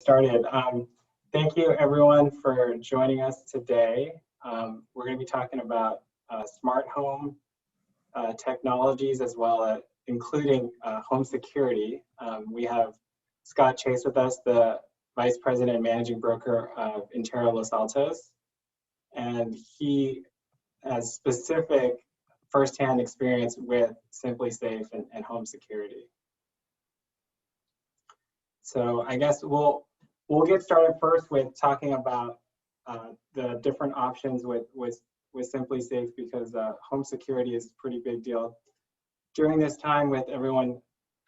Started. Thank you everyone for joining us today. We're going to be talking about smart home technologies as well as including home security. We have Scott Chase with us, the Vice President and Managing Broker of Intero Los Altos, and he has specific firsthand experience with SimpliSafe and home security. So I guess we'll get started first with talking about the different options with SimpliSafe, because home security is a pretty big deal during this time with everyone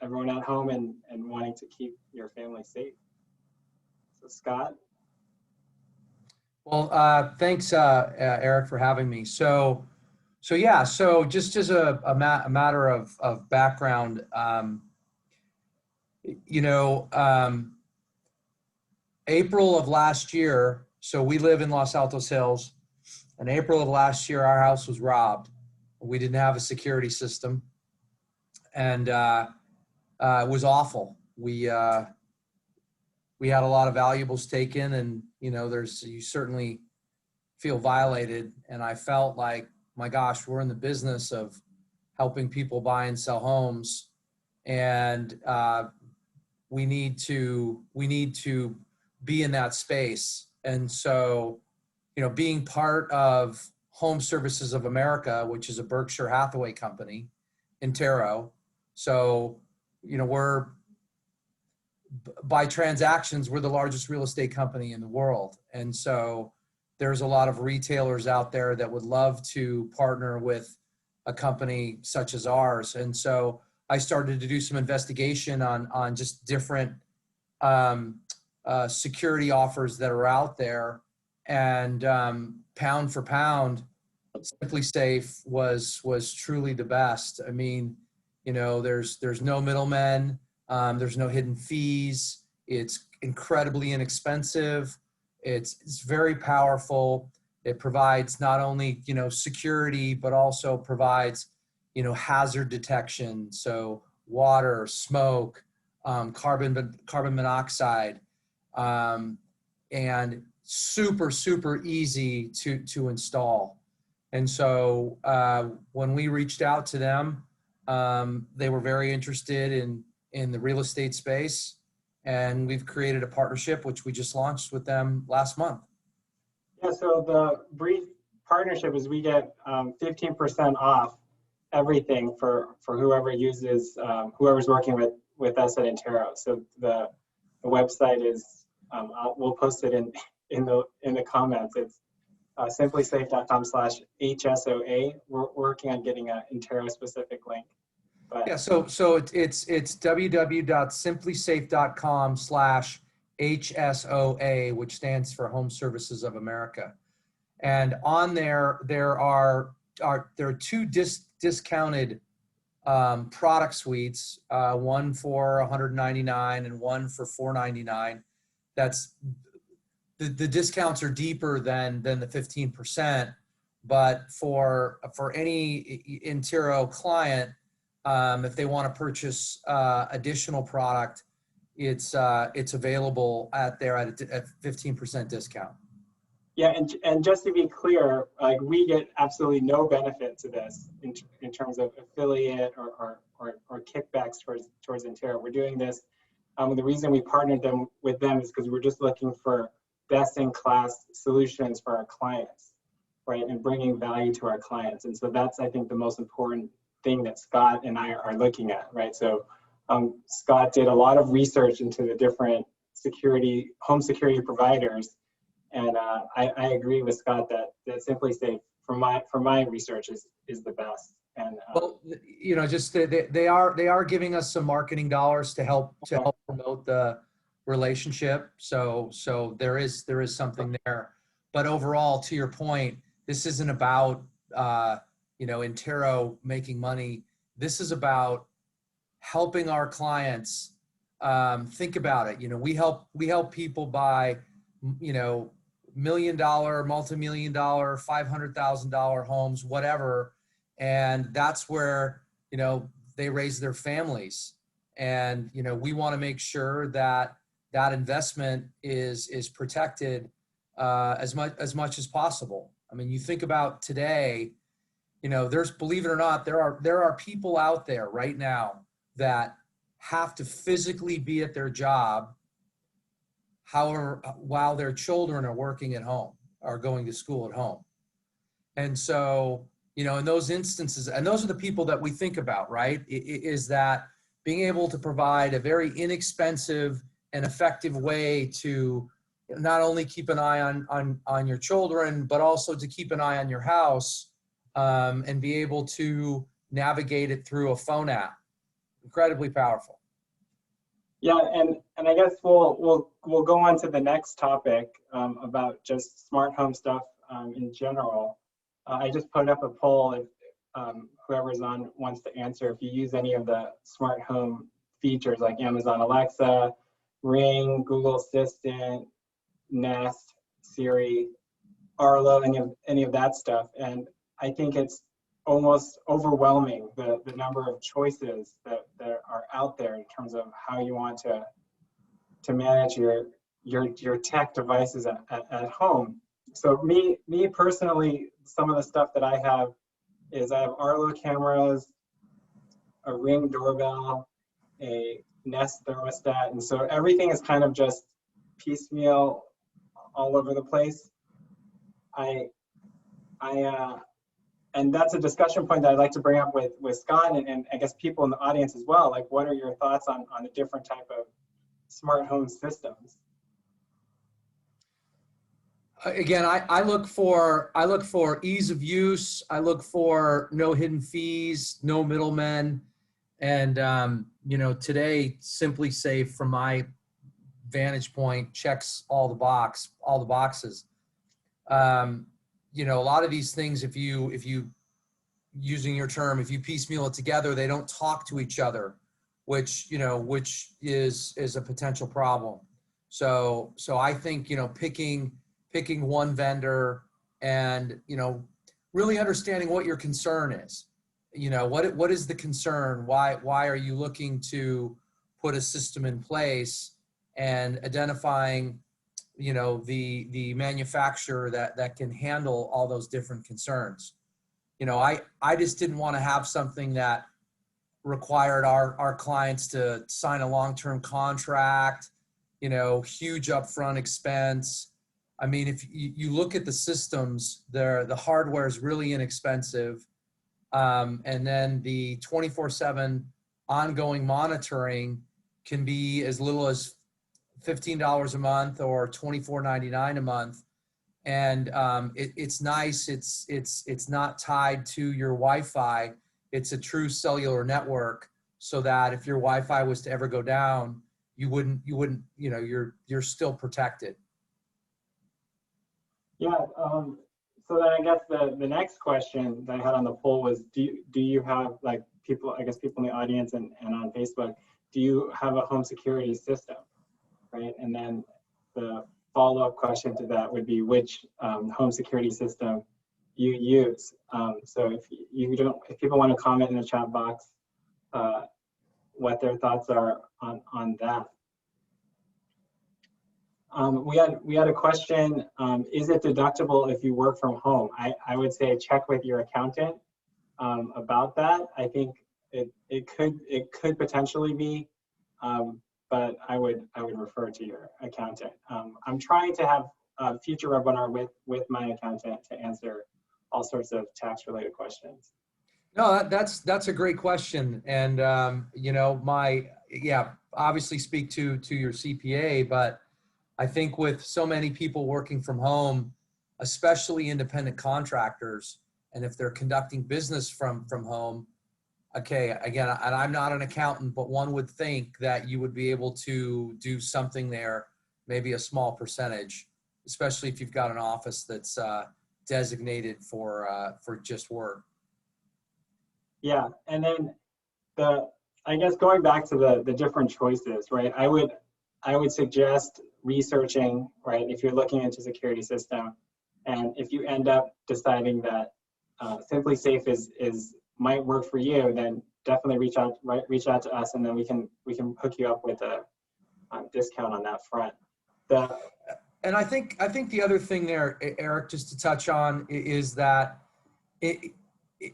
at home and wanting to keep your family safe. So Scott. Well, thanks, Eric, for having me. So just as a matter of background, April of last year, so we live in Los Altos Hills. In April of last year, our house was robbed. We didn't have a security system, and it was awful. We had a lot of valuables taken, and you certainly feel violated. And I felt like, my gosh, we're in the business of helping people buy and sell homes, and we need to be in that space. And so, being part of Home Services of America, which is a Berkshire Hathaway company, Intero. So, we're, by transactions, we're the largest real estate company in the world. And so there's a lot of retailers out there that would love to partner with a company such as ours. And so I started to do some investigation on just different security offers that are out there, and pound for pound, SimpliSafe was truly the best. I mean, there's no middlemen, there's no hidden fees. It's incredibly inexpensive. It's very powerful. It provides not only security, but also provides hazard detection. So water, smoke, carbon monoxide, and super easy to install. And so when we reached out to them, they were very interested in the real estate space, and we've created a partnership which we just launched with them last month. Yeah, so the brief partnership is we get 15% off everything for whoever uses, whoever's working with us at Intero. So the website is, we'll post it in the comments. It's simplisafe.com/HSOA. We're working on getting an Intero specific link. But yeah, so it's www.simplisafe.com/HSOA, which stands for Home Services of America. And on there are two discounted product suites, one for $199 and one for $499. That's the discounts are deeper than the 15%, but for any Intero client, if they want to purchase additional product, it's available at 15% discount. Yeah, and just to be clear, like, we get absolutely no benefit to this in terms of affiliate or kickbacks towards Intero. We're doing this. The reason we partnered with them is because we're just looking for best-in-class solutions for our clients, right, and bringing value to our clients. And so that's, I think, the most important thing that Scott and I are looking at, right? So Scott did a lot of research into the different home security providers, and I agree with Scott that SimpliSafe, from my research, is the best. And well, just they are giving us some marketing dollars to help promote the relationship. So there is something there. But overall, to your point, this isn't about Intero making money. This is about helping our clients. Think about it. We help people buy $1 million, multi-million-dollar, $500,000 homes, whatever, and that's where they raise their families. And we want to make sure that that investment is protected as much as possible. I mean, you think about today, there's, believe it or not, there are people out there right now that have to physically be at their job, however, while their children are working at home, are going to school at home. And so, in those instances, and those are the people that we think about, right? Is that being able to provide a very inexpensive and effective way to not only keep an eye on your children, but also to keep an eye on your house, and be able to navigate it through a phone app. Incredibly powerful. Yeah, and I guess we'll go on to the next topic about just smart home stuff in general. I just put up a poll if whoever's on wants to answer if you use any of the smart home features like Amazon Alexa, Ring, Google Assistant, Nest, Siri, Arlo, any of that stuff. And I think it's almost overwhelming the number of choices that are out there in terms of how you want to manage your tech devices at home. So me personally, some of the stuff that I have is I have Arlo cameras, a Ring doorbell, a Nest thermostat, and so everything is kind of just piecemeal all over the place. And that's a discussion point that I'd like to bring up with Scott and I guess people in the audience as well. Like, what are your thoughts on the different type of smart home systems? Again, I look for ease of use. I look for no hidden fees, no middlemen, and today SimpliSafe, from my vantage point, checks all the boxes. A lot of these things, if you using your term, if you piecemeal it together, they don't talk to each other, which is a potential problem. So I think picking one vendor and really understanding what your concern is. What is the concern? Why are you looking to put a system in place, and identifying the manufacturer that can handle all those different concerns. I just didn't want to have something that required our clients to sign a long-term contract, huge upfront expense. I mean, if you look at the systems, the hardware is really inexpensive. And then the 24/7 ongoing monitoring can be as little as $15 a month or $24.99 a month. And it's nice. It's not tied to your Wi-Fi. It's a true cellular network, so that if your Wi-Fi was to ever go down, you're still protected. Yeah. So then I guess the next question that I had on the poll was, do you have, like, people in the audience and on Facebook, do you have a home security system, right? And then the follow-up question to that would be which home security system you use. So if people want to comment in the chat box what their thoughts are on that. We had a question, is it deductible if you work from home? I would say check with your accountant about that. I think it could potentially be, but I would refer to your accountant. I'm trying to have a future webinar with my accountant to answer all sorts of tax related questions. No, that's a great question. And obviously speak to your CPA, but I think with so many people working from home, especially independent contractors, and if they're conducting business from home, okay, again, and I'm not an accountant, but one would think that you would be able to do something there, maybe a small percentage, especially if you've got an office that's designated for just work. Yeah, and then I guess going back to the different choices, right? I would suggest researching, right, if you're looking into security system, and if you end up deciding that SimpliSafe might work for you, then definitely reach out to us, and then we can hook you up with discount on that front. The And I think the other thing there, Eric, just to touch on, is that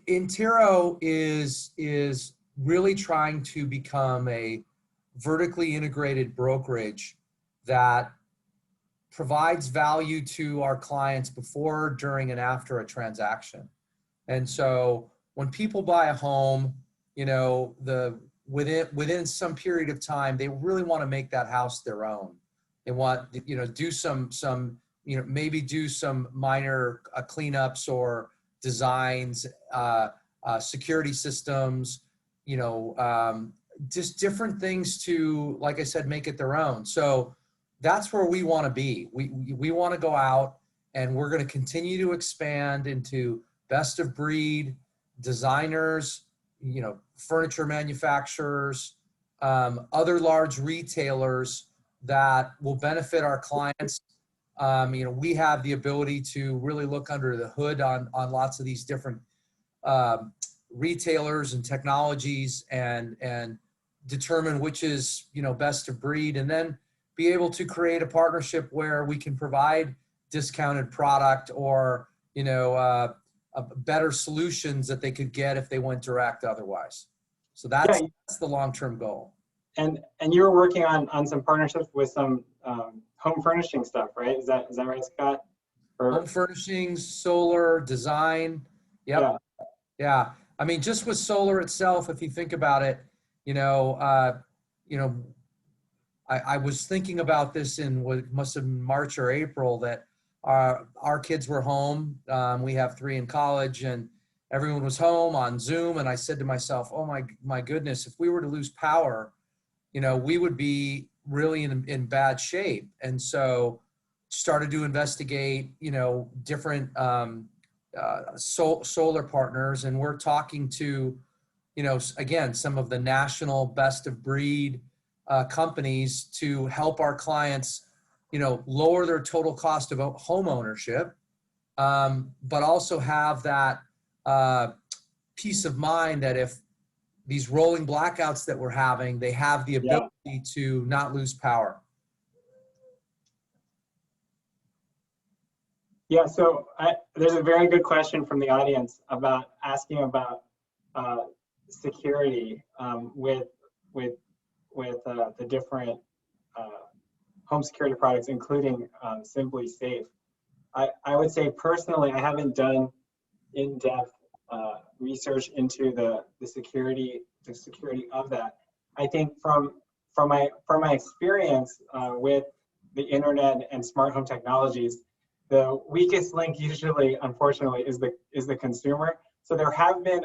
Intero is really trying to become a vertically integrated brokerage that provides value to our clients before, during, and after a transaction. And so when people buy a home, within some period of time, they really want to make that house their own. They want, do some, maybe do some minor cleanups or designs, security systems, just different things to, like I said, make it their own. So that's where we want to be. We want to go out, and we're going to continue to expand into best of breed designers, furniture manufacturers, other large retailers that will benefit our clients. We have the ability to really look under the hood on lots of these different retailers and technologies and determine which is, best of breed, and then be able to create a partnership where we can provide discounted product or, better solutions that they could get if they went direct otherwise. So that's the long-term goal. And you're working on some partnerships with some home furnishing stuff, right? Is that right, Scott? Home furnishings, solar, design. Yep. Yeah. I mean, just with solar itself, if you think about it, I was thinking about this in what must have been March or April, that our kids were home. We have 3 in college, and everyone was home on Zoom. And I said to myself, oh my goodness, if we were to lose power, we would be really in bad shape. And so started to investigate, different solar partners. And we're talking to, again, some of the national best of breed companies to help our clients, lower their total cost of home ownership, but also have that peace of mind that if these rolling blackouts that we're having, they have the ability to not lose power. Yeah, so there's a very good question from the audience asking about security with the different home security products, including Simply Safe. I would say personally, I haven't done in-depth research into the security of that. I think from my experience with the internet and smart home technologies, the weakest link usually, unfortunately, is the consumer. So there have been,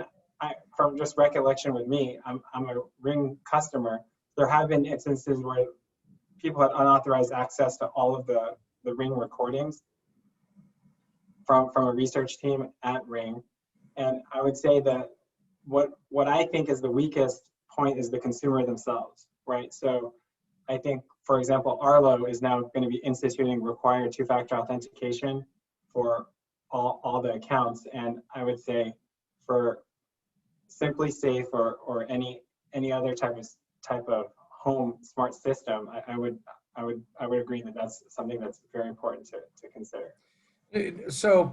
from just recollection with me, I'm a Ring customer. There have been instances where people had unauthorized access to all of the Ring recordings from a research team at Ring. And I would say that what I think is the weakest point is the consumer themselves, right? So I think, for example, Arlo is now going to be instituting required 2-factor authentication for all the accounts. And I would say for Simply Safe or any other type of home smart system, I would agree that that's something that's very important to consider. So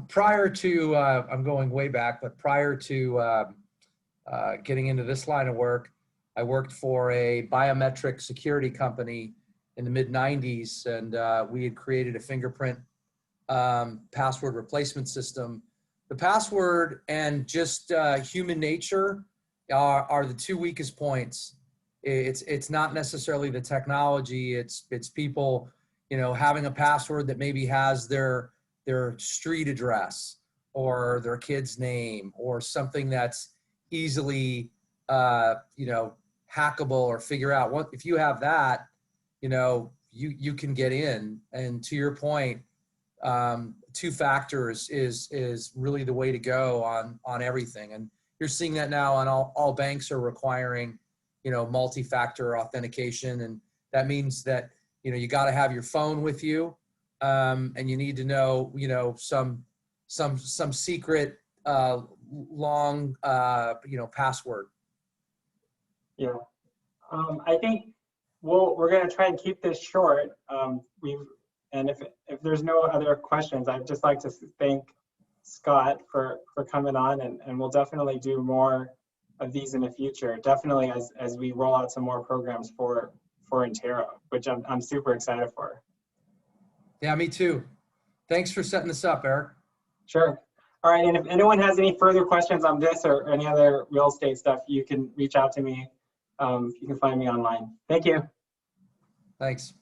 prior to, I'm going way back, but prior to getting into this line of work, I worked for a biometric security company in the mid-90s, and we had created a fingerprint password replacement system. The password and just human nature are the 2 weakest points. It's not necessarily the technology. It's people, having a password that maybe has their street address or their kid's name or something that's easily, hackable or figure out. What if you have that, you can get in. And to your point, 2-factor is really the way to go on everything. And you're seeing that now on all banks are requiring, multi-factor authentication. And that means that, you got to have your phone with you. And you need to know, some secret, long, password. Yeah. I think we're going to try and keep this short. And if there's no other questions, I'd just like to thank Scott for coming on, and we'll definitely do more of these in the future. Definitely as we roll out some more programs for Intero, which I'm super excited for. Yeah, me too. Thanks for setting this up, Eric. Sure. All right, and if anyone has any further questions on this or any other real estate stuff, you can reach out to me. You can find me online. Thank you. Thanks.